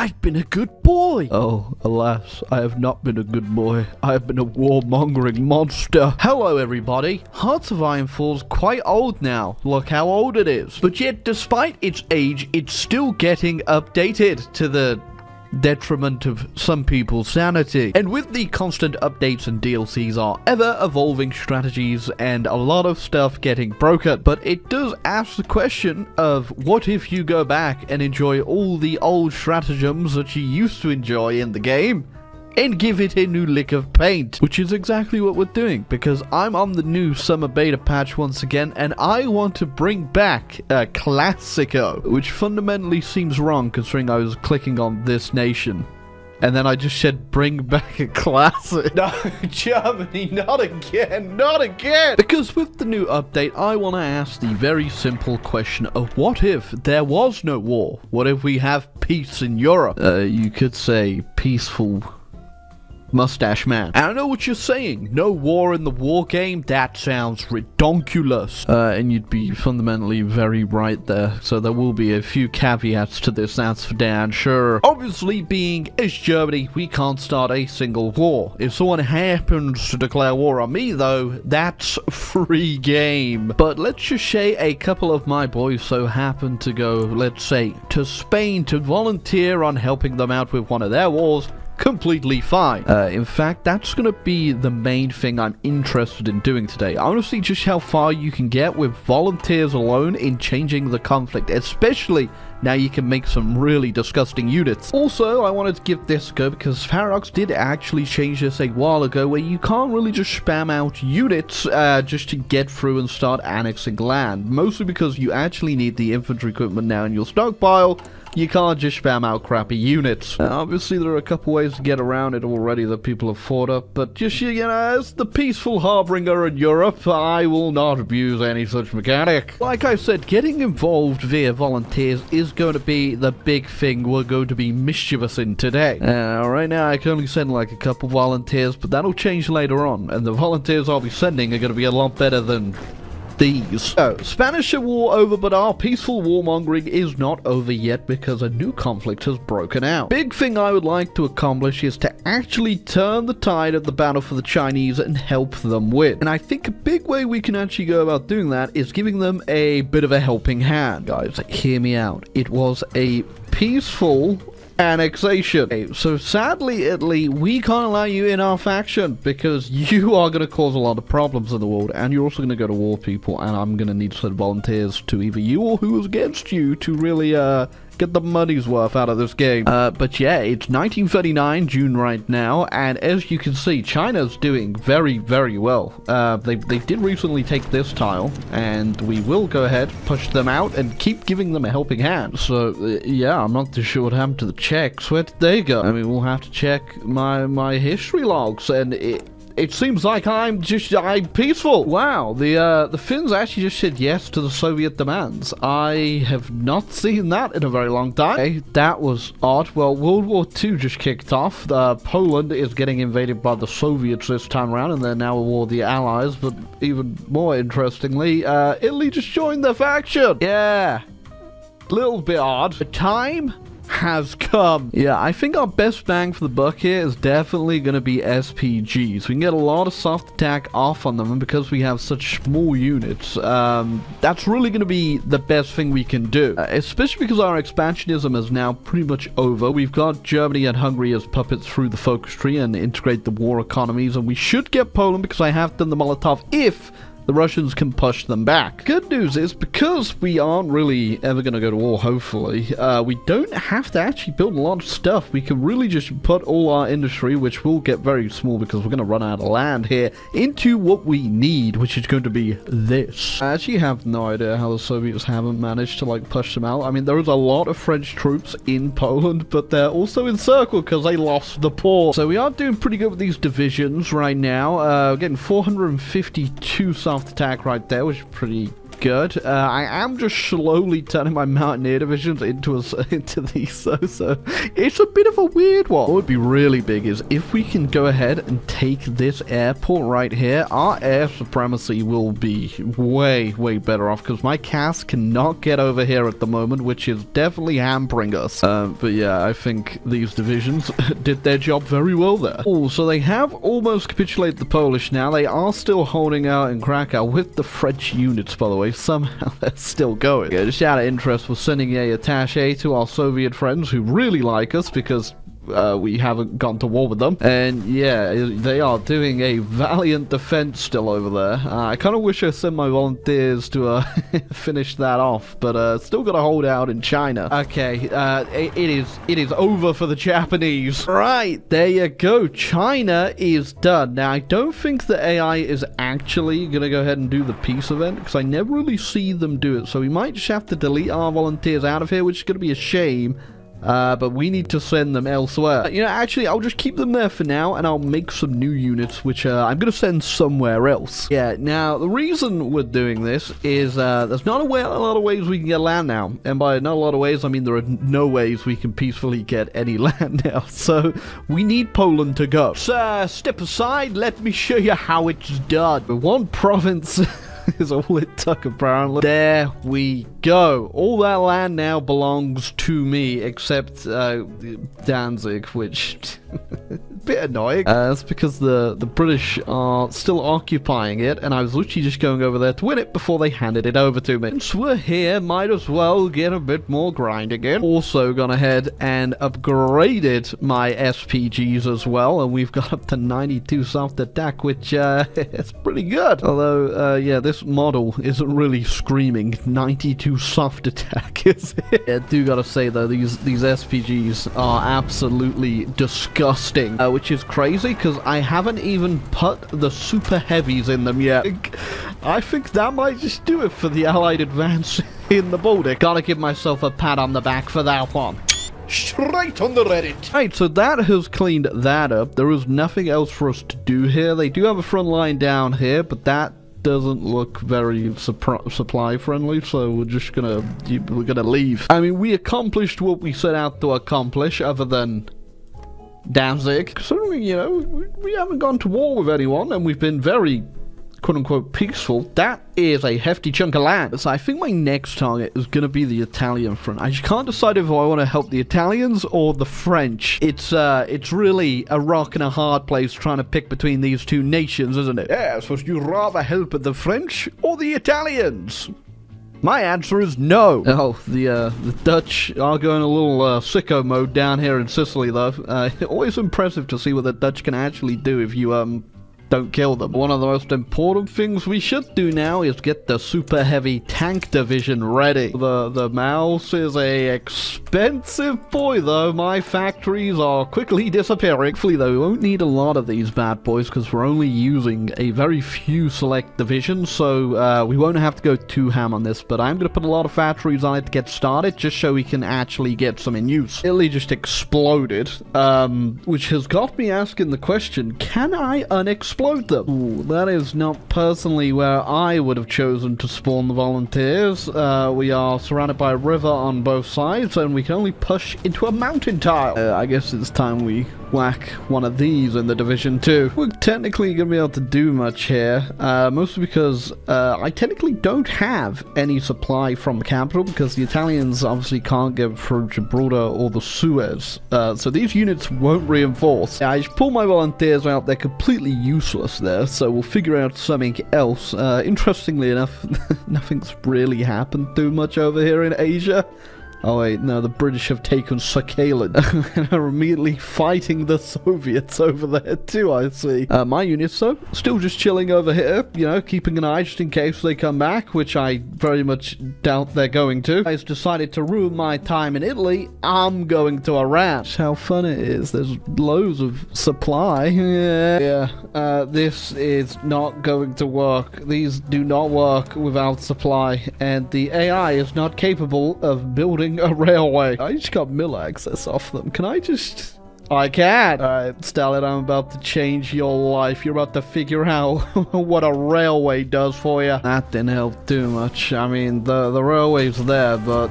I've been a good boy. Oh, alas, I have not been a good boy. I have been a warmongering monster. Hello, everybody. Hearts of Iron 4's quite old now. Look how old it is. But yet, despite its age, it's still getting updated to the detriment of some people's sanity. And with the constant updates and DLCs are ever evolving strategies and a lot of stuff getting broken. But it does ask the question of what if you go back and enjoy all the old stratagems that you used to enjoy in the game and give it a new lick of paint, which is exactly what we're doing, because I'm on the new summer beta patch once again, and I want to bring back a Classico, which fundamentally seems wrong considering I was clicking on this nation. And then I just said, bring back a classic. No, Germany, not again, not again. Because with the new update, I want to ask the very simple question of what if there was no war? What if we have peace in Europe? You could say peaceful mustache man. I know what you're saying. No war in the war game? That sounds redonkulous. And you'd be fundamentally very right there. So there will be a few caveats to this, that's for damn sure. Obviously, being as Germany, we can't start a single war. If someone happens to declare war on me, though, that's free game. But let's just say a couple of my boys so happen to go, let's say, to Spain to volunteer on helping them out with one of their wars. Completely fine. In fact, that's going to be the main thing I'm interested in doing today. I want to see just how far you can get with volunteers alone in changing the conflict, especially now you can make some really disgusting units. Also, I wanted to give this a go because Paradox did actually change this a while ago where you can't really just spam out units just to get through and start annexing land. Mostly because you actually need the infantry equipment now in your stockpile. You can't just spam out crappy units. Obviously, there are a couple ways to get around it already that people have thought up, but just, you know, as the peaceful harbinger in Europe, I will not abuse any such mechanic. Like I said, getting involved via volunteers is going to be the big thing we're going to be mischievous in today. Right now, I can only send like a couple volunteers, but that'll change later on, and the volunteers I'll be sending are going to be a lot better than these. So, Spanish Civil War over, but our peaceful warmongering is not over yet because a new conflict has broken out. Big thing I would like to accomplish is to actually turn the tide of the battle for the Chinese and help them win. And I think a big way we can actually go about doing that is giving them a bit of a helping hand. Guys, hear me out. It was a peaceful annexation. Okay, so sadly, Italy, we can't allow you in our faction because you are going to cause a lot of problems in the world, and you're also going to go to war, people, and I'm going to need to send volunteers to either you or who is against you to really get the money's worth out of this game. But yeah, it's 1939 June right now, and as you can see, China's doing very, very well. They did recently take this tile, and we will go ahead, push them out, and keep giving them a helping hand. So yeah, I'm not too sure what happened to the Czechs. Where did they go? I mean, we'll have to check my history logs, and it seems like I'm peaceful. Wow, the Finns actually just said yes to the Soviet demands. I have not seen that in a very long time. Okay, that was odd. Well, World War II just kicked off. Poland is getting invaded by the Soviets this time around, and they're now at war with the Allies. But even more interestingly, Italy just joined the faction. Yeah, little bit odd. The time has come. Yeah, I think our best bang for the buck here is definitely going to be SPGs. We can get a lot of soft attack off on them, and because we have such small units, that's really going to be the best thing we can do. Especially because our expansionism is now pretty much over. We've got Germany and Hungary as puppets through the focus tree and integrate the war economies, and we should get Poland because I have done the Molotov if the Russians can push them back. Good news is, because we aren't really ever going to go to war, hopefully, we don't have to actually build a lot of stuff. We can really just put all our industry, which will get very small because we're going to run out of land here, into what we need, which is going to be this. I actually have no idea how the Soviets haven't managed to, like, push them out. I mean, there is a lot of French troops in Poland, but they're also encircled because they lost the port. So we are doing pretty good with these divisions right now. Getting 452 soft attack right there, which is pretty good. I am just slowly turning my Mountaineer divisions into these, so it's a bit of a weird one. What would be really big is if we can go ahead and take this airport right here, our air supremacy will be way better off, because my cast cannot get over here at the moment, which is definitely hampering us. But yeah, I think these divisions did their job very well there. Oh, so they have almost capitulated the Polish now. They are still holding out in Krakow with the French units, by the way. Somehow they're still going. Yeah, just out of interest, we're sending a attaché to our Soviet friends who really like us, because we haven't gone to war with them, and yeah, they are doing a valiant defense still over there. I kind of wish I sent my volunteers to finish that off, but still gotta hold out in China. Okay, it is over for the Japanese. Right, there you go. China is done. Now, I don't think the AI is actually gonna go ahead and do the peace event, because I never really see them do it, so we might just have to delete our volunteers out of here, which is gonna be a shame. But we need to send them elsewhere. You know, actually, I'll just keep them there for now, and I'll make some new units, which I'm going to send somewhere else. Yeah, now, the reason we're doing this is there's not a lot of ways we can get land now. And by not a lot of ways, I mean there are no ways we can peacefully get any land now. So, we need Poland to go. So, step aside, let me show you how it's done. One province is all it took, apparently. There we go. All that land now belongs to me, except Danzig, which a bit annoying. That's because the British are still occupying it, and I was literally just going over there to win it before they handed it over to me. Since we're here, might as well get a bit more grinding in. Also gone ahead and upgraded my SPGs as well, and we've got up to 92 soft attack, which is pretty good. Although, yeah, this model isn't really screaming 92 soft attack, is it? I do gotta say though, these SPGs are absolutely disgusting, which is crazy because I haven't even put the super heavies in them yet. I think that might just do it for the Allied advance in the Baltic. Gotta give myself a pat on the back for that one. Straight on the Reddit. Right, so that has cleaned that up. There is nothing else for us to do here. They do have a front line down here, but that doesn't look very supply friendly, so we're gonna leave. I mean, we accomplished what we set out to accomplish, other than Danzig. Considering, you know, we haven't gone to war with anyone, and we've been very quote-unquote peaceful. That is a hefty chunk of land. So I think my next target is going to be the Italian front. I just can't decide if I want to help the Italians or the French. It's really a rock and a hard place trying to pick between these two nations, isn't it? Yeah, so would you rather help the French or the Italians? My answer is no. Oh, the Dutch are going a little sicko mode down here in Sicily, though. Always impressive to see what the Dutch can actually do if you don't kill them. One of the most important things we should do now is get the super heavy tank division ready. The mouse is a expensive boy, though. My factories are quickly disappearing. Hopefully, though, we won't need a lot of these bad boys because we're only using a very few select divisions, so we won't have to go too ham on this, but I'm going to put a lot of factories on it to get started just so we can actually get some in use. Italy just exploded, which has got me asking the question, can I unexplode them? Ooh, that is not personally where I would have chosen to spawn the volunteers. We are surrounded by a river on both sides, and we can only push into a mountain tile. I guess it's time we whack one of these in the Division 2. We're technically going to be able to do much here, mostly because I technically don't have any supply from the capital, because the Italians obviously can't get through Gibraltar or the Suez, so these units won't reinforce. I just pull my volunteers out. They're completely useless there, so we'll figure out something else. Interestingly enough, nothing's really happened too much over here in Asia. Oh wait, no, the British have taken Sakhalin and are immediately fighting the Soviets over there too, I see. My units, though, still just chilling over here, you know, keeping an eye just in case they come back, which I very much doubt they're going to. I decided to ruin my time in Italy. I'm going to Iran. That's how fun it is. There's loads of supply. Yeah, this is not going to work. These do not work without supply, and the AI is not capable of building a railway. I just got mill access off them. Can I just I can. Alright, Stalin, I'm about to change your life. You're about to figure out what a railway does for you. That didn't help too much. I mean, the railway's there, but...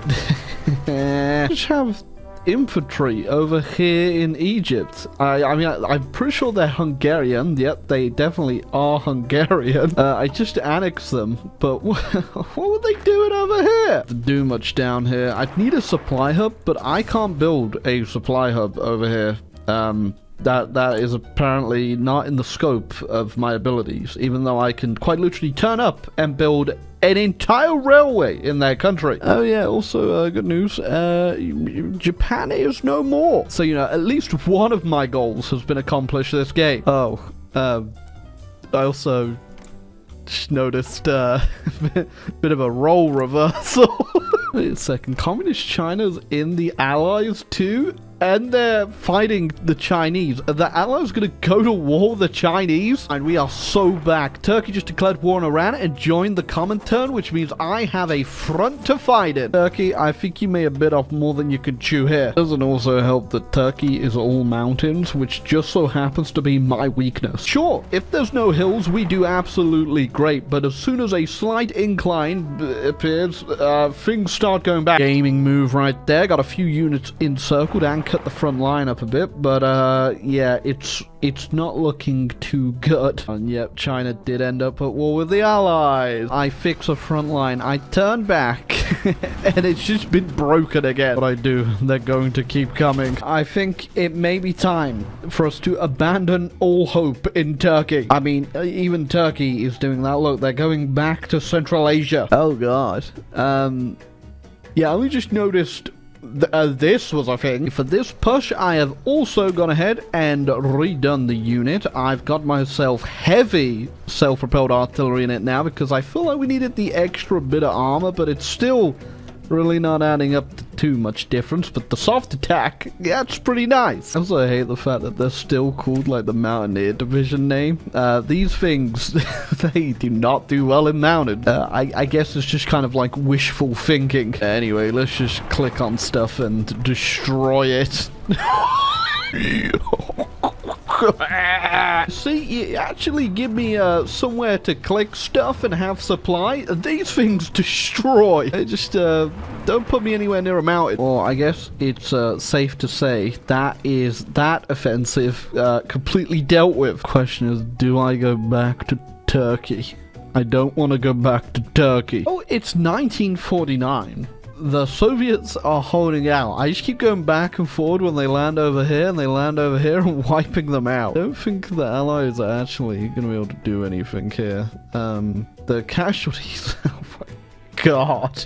just have infantry over here in Egypt. I mean, I'm pretty sure they're Hungarian. Yep, they definitely are Hungarian. I just annexed them, but what were they doing over here? To do much down here. I'd need a supply hub, but I can't build a supply hub over here. That is apparently not in the scope of my abilities, even though I can quite literally turn up and build an entire railway in their country. Oh yeah, also good news, Japan is no more. So, you know, at least one of my goals has been accomplished this game. Oh, I also just noticed a bit of a role reversal. Wait a second, Communist China's in the Allies too? And they're fighting the Chinese. Are the Allies gonna go to war with the Chinese? And we are so back. Turkey just declared war on Iran and joined the Comintern, which means I have a front to fight in. Turkey, I think you may have bit off more than you could chew here. Doesn't also help that Turkey is all mountains, which just so happens to be my weakness. Sure, if there's no hills, we do absolutely great, but as soon as a slight incline appears, things start going back. Gaming move right there. Got a few units encircled and cut the front line up a bit, but yeah, it's not looking too good. And yep, China did end up at war with the Allies. I fix a front line, I turn back, and it's just been broken again. What I do, they're going to keep coming. I think it may be time for us to abandon all hope in Turkey. I mean, even Turkey is doing that. Look, they're going back to Central Asia. Oh god. Yeah, I only just noticed this was a thing. For this push, I have also gone ahead and redone the unit. I've got myself heavy self-propelled artillery in it now because I feel like we needed the extra bit of armor, but it's still really not adding up to too much difference. But the soft attack, yeah, it's pretty nice. I also hate the fact that they're still called like the Mountaineer Division name. These things, they do not do well in mounted. I guess it's just kind of like wishful thinking. Anyway, let's just click on stuff and destroy it. See, you actually give me somewhere to click stuff and have supply. These things destroy. They just don't put me anywhere near a mountain. Well, I guess it's safe to say that offensive completely dealt with. Question is, do I go back to Turkey? I don't want to go back to Turkey. Oh, it's 1949. The Soviets are holding out. I just keep going back and forward when they land over here and they land over here and wiping them out. I don't think the Allies are actually going to be able to do anything here. The casualties... Oh my god.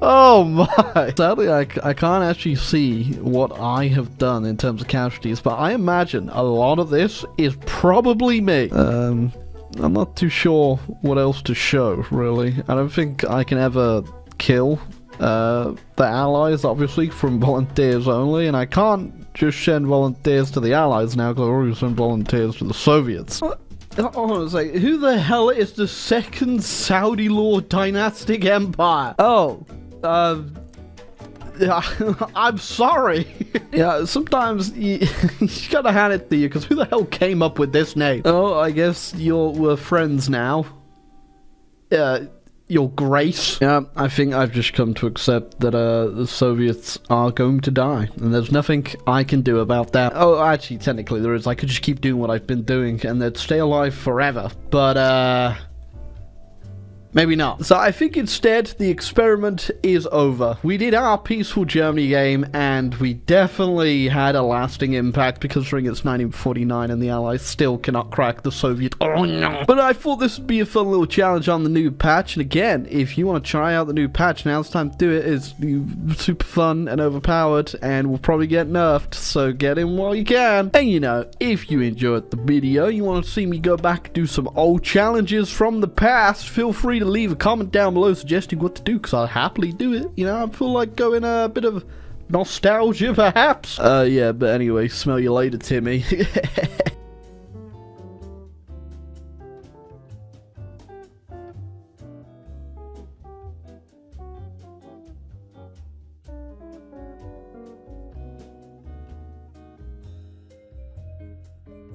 Oh my. Sadly, I can't actually see what I have done in terms of casualties, but I imagine a lot of this is probably me. I'm not too sure what else to show, really. I don't think I can ever kill the Allies, obviously, from volunteers only, and I can't just send volunteers to the Allies now because I already sent volunteers to the Soviets. Hold on a second, who the hell is the second Saudi Lord dynastic empire? Oh, I'm sorry. Yeah, sometimes you gotta hand it to you, because who the hell came up with this name? Oh, I guess we're friends now. Your Grace. Yeah, I think I've just come to accept that the Soviets are going to die, and there's nothing I can do about that. Oh, actually, technically there is. I could just keep doing what I've been doing, and they'd stay alive forever. But, maybe not. So I think instead the experiment is over. We did our peaceful Germany game, and we definitely had a lasting impact, because considering it's 1949 and the Allies still cannot crack the Soviet. Oh no! But I thought this would be a fun little challenge on the new patch, and again, if you want to try out the new patch, now's the time to do it. It's super fun and overpowered, and will probably get nerfed, so get in while you can. And you know, if you enjoyed the video, you want to see me go back and do some old challenges from the past, feel free to leave a comment down below suggesting what to do, because I'll happily do it. You know, I feel like going a bit of nostalgia perhaps. Yeah, but anyway, smell you later, Timmy.